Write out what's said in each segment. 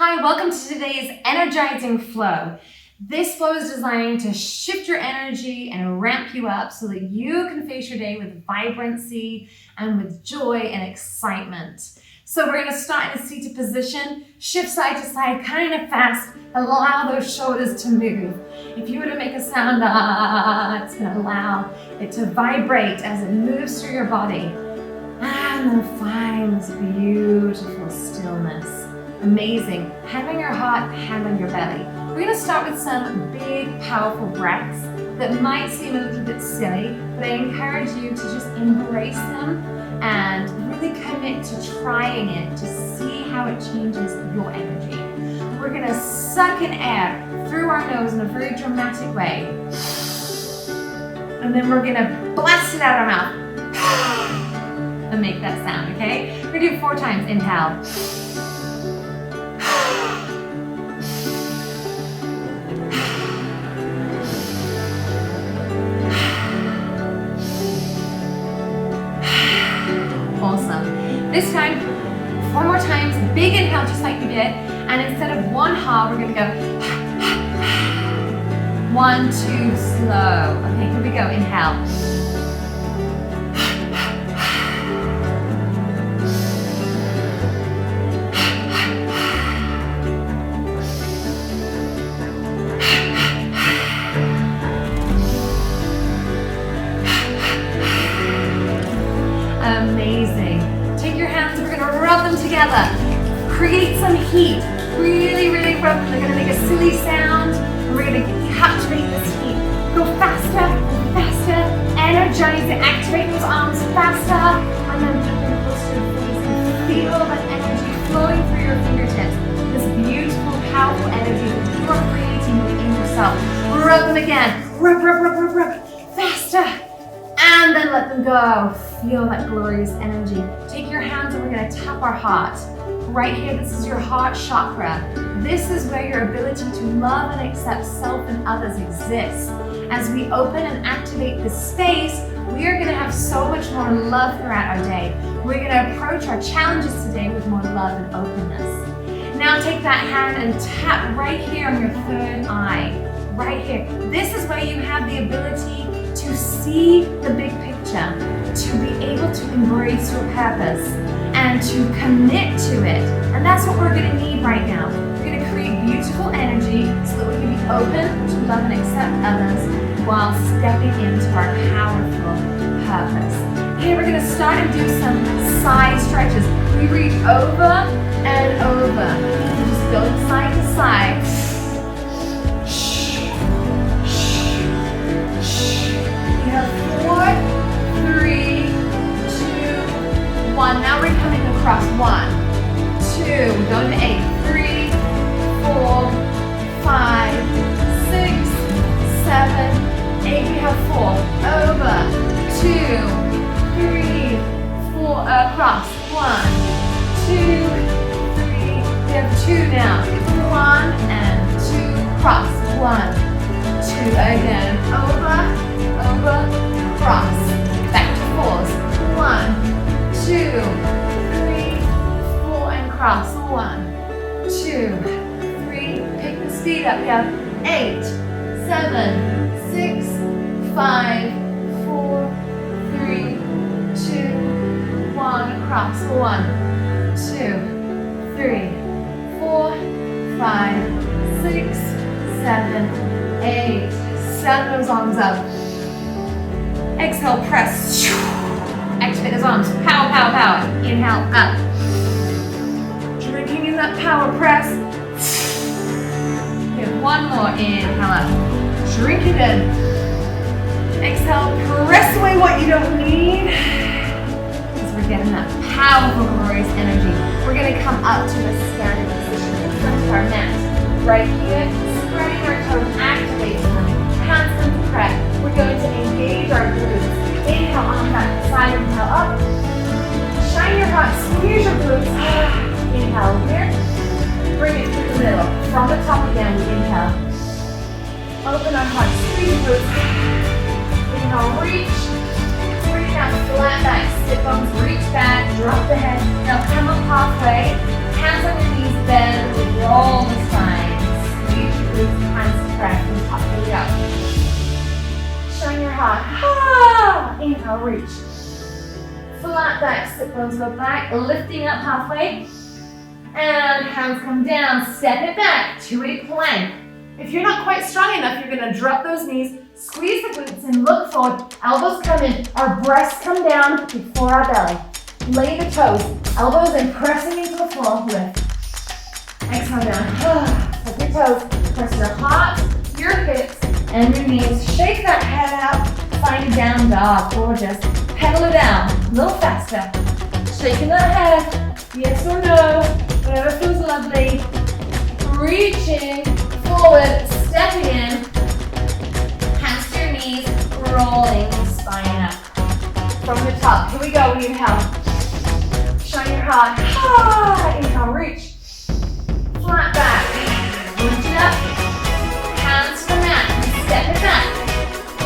Hi, welcome to today's Energizing Flow. This flow is designed to shift your energy and ramp you up so that you can face your day with vibrancy and with joy and excitement. So we're going to start in a seated position, shift side to side kind of fast, allow those shoulders to move. If you were to make a sound, it's going to allow it to vibrate as it moves through your body. And then find this beautiful stillness. Amazing. Hand on your heart, hand on your belly. We're going to start with some big, powerful breaths that might seem a little bit silly, but I encourage you to just embrace them and really commit to trying it to see how it changes your energy. We're going to suck in air through our nose in a very dramatic way. And then we're going to blast it out our mouth and make that sound, okay? We're going to do it 4 times. Inhale. Awesome. This time, 4 more times, big inhale just like we did, and instead of 1 ha, we're going to go 1, 2, slow. Okay, here we go. Inhale. Amazing. Take your hands, we're going to rub them together. Create some heat. Really, really rub them. They're going to make a silly sound. And we're going to captivate this heat. Go faster, faster. Energize it. Activate those arms faster. And then put them close to your face and feel that energy flowing through your fingertips. This beautiful, powerful energy that you are creating within yourself. Rub them again. Rub, rub, rub, rub, rub. Faster. And then let them go. Feel that glorious energy. Take your hands and we're going to tap our heart. Right here, this is your heart chakra. This is where your ability to love and accept self and others exists. As we open and activate this space, we are going to have so much more love throughout our day. We're going to approach our challenges today with more love and openness. Now take that hand and tap right here on your third eye. Right here. This is where you have the ability to see the big picture, to be able to embrace your purpose and to commit to it. And that's what we're going to need right now. We're going to create beautiful energy so that we can be open to love and accept others while stepping into our powerful purpose. Here we're going to start and do some side stretches. We reach over and over. Just going side to side. We have 4, 3, 2, 1. Now we're coming across. 1, 2. We're going to 8. 3, 4, 5, 6, 7, 8. We have 4. Over. 2, 3, 4. Across. 1, 2, 3. We have 2 now. 1 and 2. Cross. 1, 2. Again. Over. Over, cross, back to 4s. 1, 2, 3, 4, and cross. 1, 2, 3. Pick the speed up. We have 8, 7, 6, 5, 4, 3, 2, 1. Cross. 1, 2, 3, 4, 5, 6, 7, 8. Stand those arms up. Exhale, press. Activate those arms. Power, power, power. Inhale, up. Drinking in that power, press. We have 1 more. Inhale, up. Drink it in. Exhale, press away what you don't need. As we're getting that powerful, glorious energy. We're going to come up to a standing position in front of our mat. Right here, spreading our toes, activating them. Hands into press. We're going to engage our glutes. Inhale, arm back, side, inhale up. Shine your heart, squeeze your glutes. Inhale here. Bring it through the middle. From the top again, we inhale. Open our heart, squeeze your glutes. Inhale, reach. Bring it down, flat back, sit bones, reach back, drop the head. Now come up halfway. Hands on your knees, bend, roll heart. Ah, inhale, reach. Flat back, sit bones go back, lifting up halfway. And hands come down, step it back to a plank. If you're not quite strong enough, you're gonna drop those knees, squeeze the glutes and look forward. Elbows come in, our breasts come down before our belly. Lay the toes, elbows in, pressing into the floor, lift. Exhale down, tuck your toes, press your heart, your hips, and your knees. Shake that head out, find a down dog, gorgeous. Pedal it down, a little faster. Shaking that head, yes or no, whatever feels lovely. Reaching forward, stepping in, hands to your knees, rolling the spine up. From the top, here we go, we inhale. Shine your heart, ah, inhale, reach. Flat back, lift it up, hands to the mat, step it back.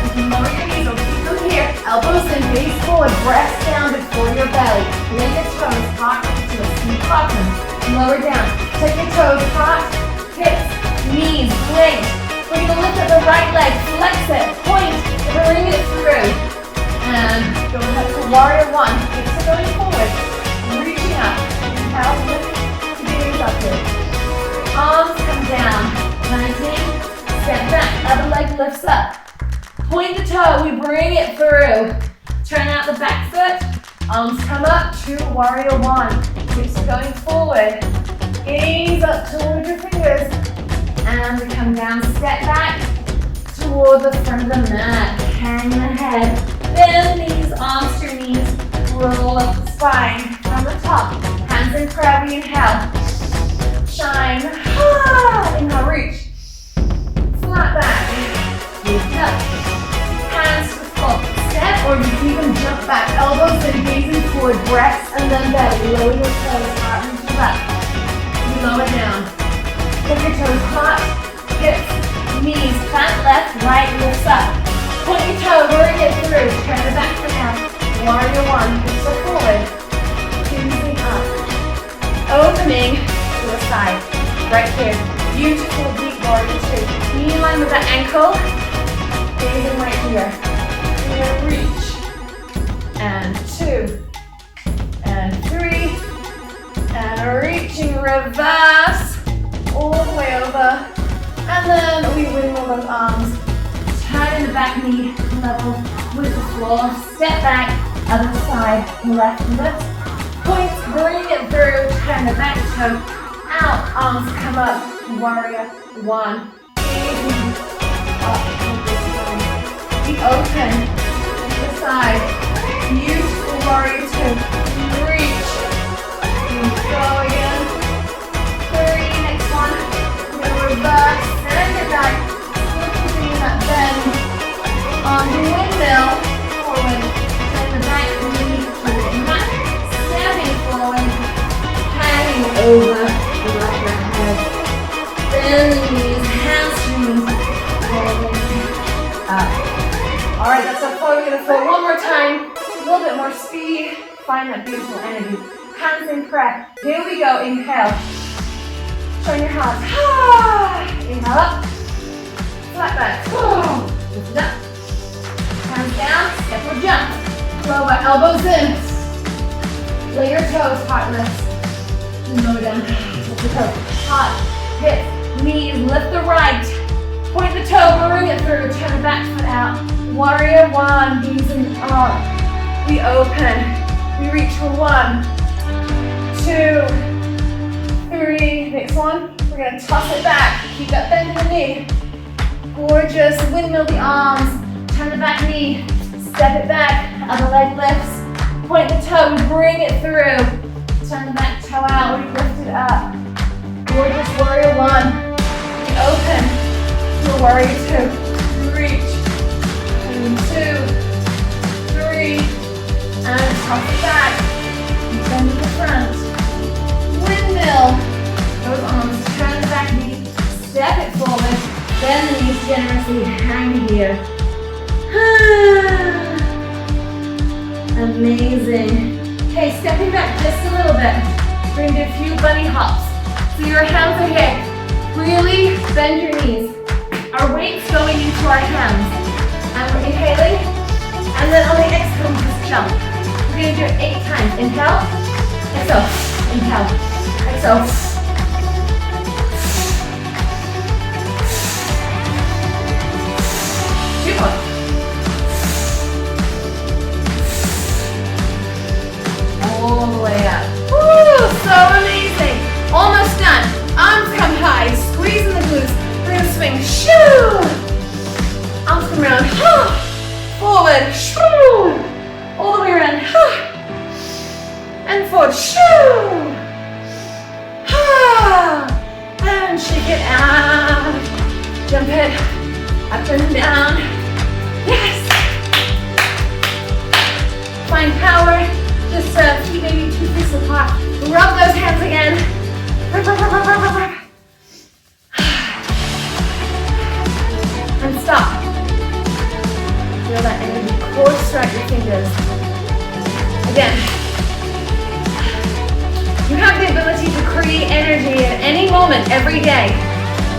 You can lower your knees or keep them here. Elbows in, gaze forward, breast down before your belly. Lay your toes, heart to a sweet bottom. Lower down, take your toes, heart, hips, knees, blink. We're gonna lift up the right leg, flex it, point, bring it through. And go ahead to warrior one. Hips are going forward, reaching up. Inhale, lift, gaze up here. Arms come down, planting, step back, other leg lifts up. Point the toe, we bring it through. Turn out the back foot, arms come up to warrior one. Hips are going forward. Gaze up toward your fingers. And we come down, step back toward the front of the mat. Hang the head, bend the knees, arms to your knees. Roll up the spine from the top. Hands in prayer, we inhale. Shine, ah, inhale, reach. Flat back, lift up. Hands to the floor, step or you can even jump back. Elbows in, gazing forward, breasts and then belly. Lower your toes, heart into the left. You lower down. Take your toes, heart, hips, knees, plant left, right, lifts up. Point your toe, bring it through. Turn it back for now. Warrior one, hips are forward. Gazing up. Opening to the side. Right here. Beautiful deep warrior two. Knee in line with the ankle. Gazing right here. We're gonna reach. And two. And three. And reaching reverse. All the way over. And then we wiggle those arms. Turn in the back knee level with the floor. Step back. Other side. Left lift. Point. Bring it through. Turn the back toe out. Arms come up. Warrior one. Gazing up. Be open to the side. Beautiful warrior two. Reach. Go again. Three. Next one. We're going to reverse. Send it back. Still keeping that bend. On the windmill. Forward. Send the back knee to the mat. Stepping forward. Hanging over the right head. Bend the knees. Hands to knees. Rolling up. Alright, that's our flow. We're going to flow one more time. A little bit more speed. Find that beautiful energy. Hands in prayer. Here we go. Inhale. Turn your heart. Inhale up. Flat back. Lift it up. Hands down. Step or jump. Lower elbows in. Lay your toes. Heart lifts. Lower down. Lift the toes. Heart. Hip. Knees. Lift the right. Point the toe. Bring it through. Turn the back foot out. Warrior one. Gazing up. We open. We reach for 1, 2, 3. Next one. We're going to toss it back. Keep that bend in the knee. Gorgeous. Windmill the arms. Turn the back knee. Step it back. Other leg lifts. Point the toe. We bring it through. Turn the back toe out. We lift it up. Gorgeous warrior one. We open to warrior two. Reach. 2, 3. And toss it back. Bend to the front. Windmill. Those arms. Turn the back knee. Step it forward. Bend the knees generously. Hang here. Amazing. Okay, stepping back just a little bit. We're going to do a few bunny hops. So your hands are here. Really bend your knees. Our weight's going into our hands. And we're inhaling. And then on the exhale, just jump. We're going to do it 8 times. Inhale, exhale, inhale, exhale. Two more. All the way up. Woo, so amazing. Almost done. Arms come high, squeezing the glutes. We're going to swing, shoo. Arms come around, forward, shoo. All the way around, and forward, shoo. And shake it out. Jump it up and down. Yes. Find power. Just feet maybe 2 feet apart. Rub those hands again. Rub, rub, rub, rub, rub, rub. And stop. Feel that energy course throughout your fingers. Again. You have the ability to create energy at any moment, every day,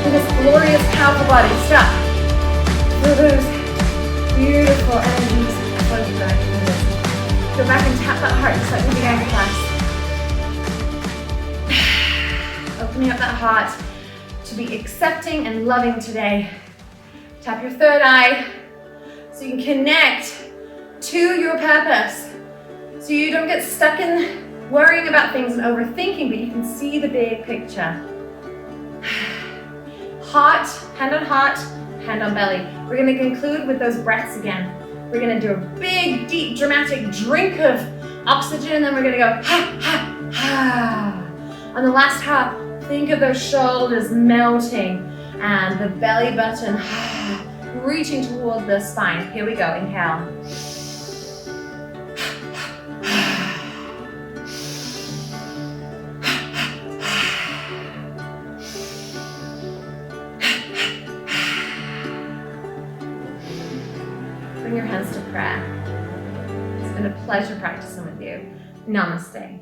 with this glorious, powerful body. Stop. Feel those beautiful energies flow through your fingers. Go back and tap that heart just like we began class. Opening up that heart to be accepting and loving today. Tap your third eye so you can connect to your purpose. So you don't get stuck in worrying about things and overthinking, but you can see the big picture. Heart, hand on belly. We're going to conclude with those breaths again. We're going to do a big, deep, dramatic drink of oxygen, and then we're going to go ha, ha, ha. On the last half, think of those shoulders melting and the belly button reaching toward the spine. Here we go, inhale. Bring your hands to prayer. It's been a pleasure practicing with you. Namaste.